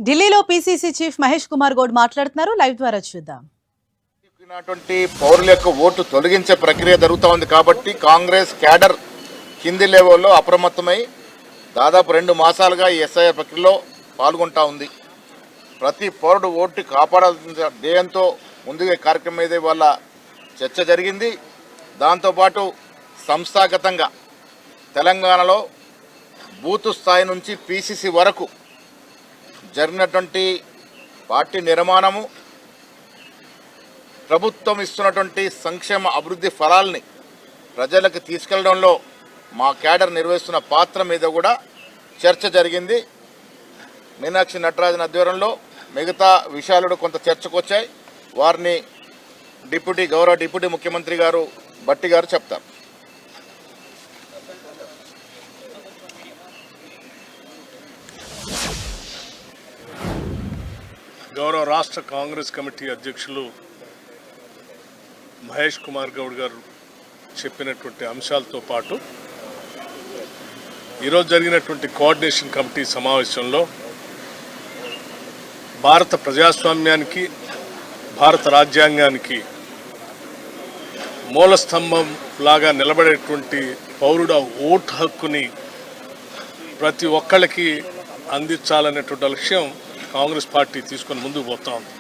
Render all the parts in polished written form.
ఢిల్లీలో PCC chief Mahesh Kumar Goud మాట్లాడుతున్నారు. Live ద్వారా చూద్దాం. పౌరుల యొక్క ఓటు తొలగించే ప్రక్రియ జరుగుతూ ఉంది కాబట్టి కాంగ్రెస్ క్యాడర్ కింది లెవెల్లో అప్రమత్తమై దాదాపు 2 మాసాలుగా ఈ ఎస్ఐఆర్ ప్రక్రియలో పాల్గొంటా ఉంది. ప్రతి పౌరుడు ఓటు కాపాడాల్సిన ధ్యేయంతో ముందుగా కార్యక్రమం మీద వాళ్ళ చర్చ జరిగింది. దాంతోపాటు సంస్థాగతంగా తెలంగాణలో బూత్ స్థాయి నుంచి పీసీసీ వరకు జరిగినటువంటి పార్టీ నిర్మాణము, ప్రభుత్వం ఇస్తున్నటువంటి సంక్షేమ అభివృద్ధి ఫలాల్ని ప్రజలకు తీసుకెళ్లడంలో మా క్యాడర్ నిర్వహిస్తున్న పాత్ర మీద కూడా చర్చ జరిగింది. మీనాక్షి నటరాజన్ ఆధ్వర్యంలో మిగతా విషయాలు కొంత చర్చకు వచ్చాయి. వారిని గౌరవ డిప్యూటీ ముఖ్యమంత్రి గారు భట్టి గారు చెప్తారు. గౌరవ రాష్ట్ర కాంగ్రెస్ కమిటీ అధ్యక్షులు మహేష్ కుమార్ గౌడ్ గారు చెప్పినటువంటి అంశాలతో పాటు ఈరోజు జరిగినటువంటి కోఆర్డినేషన్ కమిటీ సమావేశంలో భారత ప్రజాస్వామ్యానికి, భారత రాజ్యాంగానికి మూలస్తంభం లాగా నిలబడేటువంటి పౌరుడ ఓటు హక్కుని ప్రతి ఒక్కళ్ళకి అందించాలనేటువంటి లక్ష్యం కాంగ్రెస్ పార్టీ తీసుకొని ముందుకు పోతా ఉంది.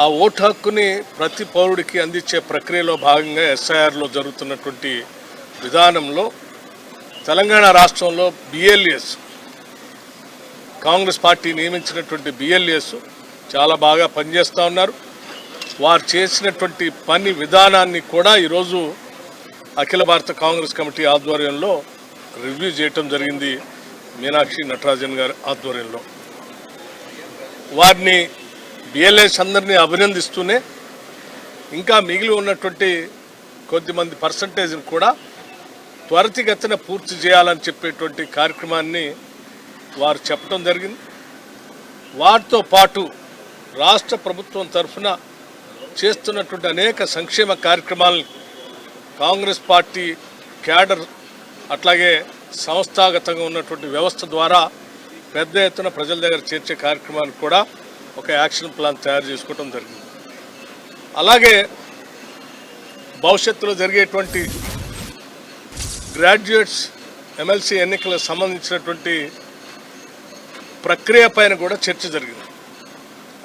ఆ ఓటు హక్కుని ప్రతి పౌరుడికి అందించే ప్రక్రియలో భాగంగా ఎస్ఐఆర్లో జరుగుతున్నటువంటి విధానంలో తెలంగాణ రాష్ట్రంలో బిఎల్ఏస్, కాంగ్రెస్ పార్టీ నియమించినటువంటి బిఎల్ఏస్ చాలా బాగా పనిచేస్తూ ఉన్నారు. వారు చేసినటువంటి పని విధానాన్ని కూడా ఈరోజు అఖిల భారత కాంగ్రెస్ కమిటీ ఆధ్వర్యంలో రివ్యూ చేయటం జరిగింది. మీనాక్షి నటరాజన్ గారి ఆధ్వర్యంలో వారిని బిఎల్ఏస్ అందరినీ అభినందిస్తూనే ఇంకా మిగిలి ఉన్నటువంటి కొద్దిమంది పర్సంటేజ్ని కూడా త్వరితగతిన పూర్తి చేయాలని చెప్పేటువంటి కార్యక్రమాన్ని వారు చెప్పడం జరిగింది. వారితో పాటు రాష్ట్ర ప్రభుత్వం తరఫున చేస్తున్నటువంటి అనేక సంక్షేమ కార్యక్రమాలను కాంగ్రెస్ పార్టీ క్యాడర్ అట్లాగే సంస్థాగతంగా ఉన్నటువంటి వ్యవస్థ ద్వారా పెద్ద ఎత్తున ప్రజల దగ్గర చేర్చే కార్యక్రమానికి కూడా ఒక యాక్షన్ ప్లాన్ తయారు చేసుకోవడం జరిగింది. అలాగే భవిష్యత్తులో జరిగేటువంటి గ్రాడ్యుయేట్స్ ఎమ్మెల్సీ ఎన్నికలకు సంబంధించినటువంటి ప్రక్రియ పైన కూడా చర్చ జరిగింది.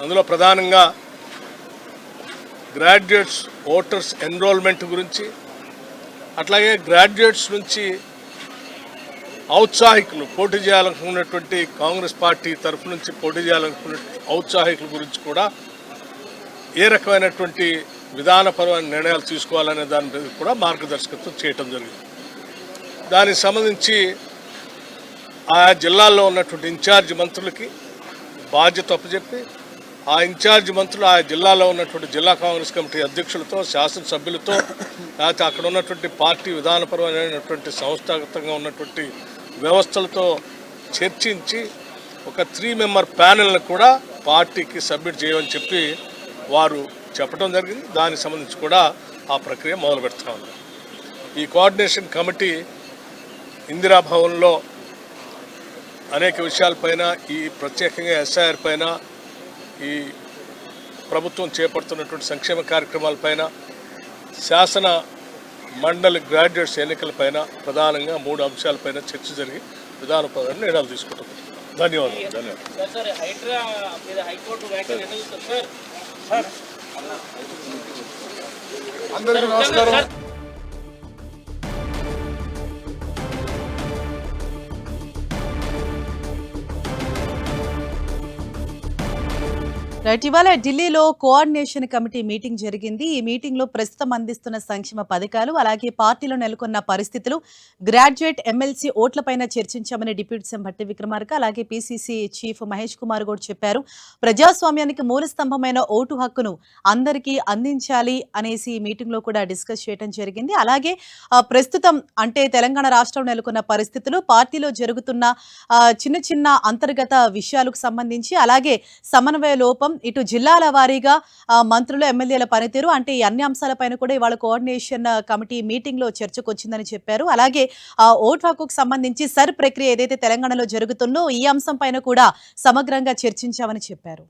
అందులో ప్రధానంగా గ్రాడ్యుయేట్స్ ఓటర్స్ ఎన్రోల్మెంట్ గురించి, అట్లాగే గ్రాడ్యుయేట్స్ నుంచి ఔత్సాహికులు పోటీ చేయాలనుకున్నటువంటి కాంగ్రెస్ పార్టీ తరఫు నుంచి పోటీ చేయాలనుకున్న ఔత్సాహికుల గురించి కూడా ఏ రకమైనటువంటి విధానపరమైన నిర్ణయాలు తీసుకోవాలనే దాని మీద కూడా మార్గదర్శకత్వం చేయటం జరిగింది. దానికి సంబంధించి ఆయా జిల్లాల్లో ఉన్నటువంటి ఇన్ఛార్జ్ మంత్రులకి బాధ్యత అప్పచెప్పి ఆ ఇన్ఛార్జ్ మంత్రులు ఆయా జిల్లాలో ఉన్నటువంటి జిల్లా కాంగ్రెస్ కమిటీ అధ్యక్షులతో, శాసనసభ్యులతో, లేకపోతే అక్కడ ఉన్నటువంటి పార్టీ విధానపరమైనటువంటి సంస్థాగతంగా ఉన్నటువంటి వ్యవస్థలతో చర్చించి ఒక 3 మెంబర్ ప్యానెల్ని కూడా పార్టీకి సబ్మిట్ చేయమని చెప్పి వారు చెప్పడం జరిగింది. దానికి సంబంధించి కూడా ఆ ప్రక్రియ మొదలు పెడతా ఉన్నారు. ఈ కోఆర్డినేషన్ కమిటీ ఇందిరాభవన్లో అనేక విషయాలపైన, ఈ ప్రత్యేకంగా ఎస్ఐఆర్ పైన, ఈ ప్రభుత్వం చేపడుతున్నటువంటి సంక్షేమ కార్యక్రమాలపైన, శాసన మండలి గ్రాడ్యుయేట్స్ ఎన్నికలపైన ప్రధానంగా 3 అంశాలపైన చర్చ జరిగి విధానపరమైన నిర్ణయాలు తీసుకుంటాం. ధన్యవాదాలు. అందరికీ నమస్కారం. రైట్, ఇవాళ ఢిల్లీలో కోఆర్డినేషన్ కమిటీ మీటింగ్ జరిగింది. ఈ మీటింగ్ లో ప్రస్తుతం అందిస్తున్న సంక్షేమ పథకాలు, అలాగే పార్టీలో నెలకొన్న పరిస్థితులు, గ్రాడ్యుయేట్ ఎమ్మెల్సీ ఓట్లపైన చర్చించామని డిప్యూటీ సీఎం భట్టి విక్రమార్క అలాగే పీసీసీ చీఫ్ మహేష్ కుమార్ గౌడ్ చెప్పారు. ప్రజాస్వామ్యానికి మూల స్తంభమైన ఓటు హక్కును అందరికీ అందించాలి అనేసి ఈ మీటింగ్ లో కూడా డిస్కస్ చేయడం జరిగింది. అలాగే ప్రస్తుతం అంటే తెలంగాణ రాష్ట్రం నెలకొన్న పరిస్థితులు, పార్టీలో జరుగుతున్న చిన్న చిన్న అంతర్గత విషయాలకు సంబంధించి, అలాగే సమన్వయ లోపం, ఇటు జిల్లాల వారీగా మంత్రులు ఎమ్మెల్యేల పనితీరు అంటే ఈ అన్ని అంశాలపైన కూడా ఇవాళ కోఆర్డినేషన్ కమిటీ మీటింగ్ లో చర్చకు వచ్చిందని చెప్పారు. అలాగే ఓటు హక్కుకు సంబంధించి సర్ ప్రక్రియ ఏదైతే తెలంగాణలో జరుగుతుందో ఈ అంశం పైన కూడా సమగ్రంగా చర్చించామని చెప్పారు.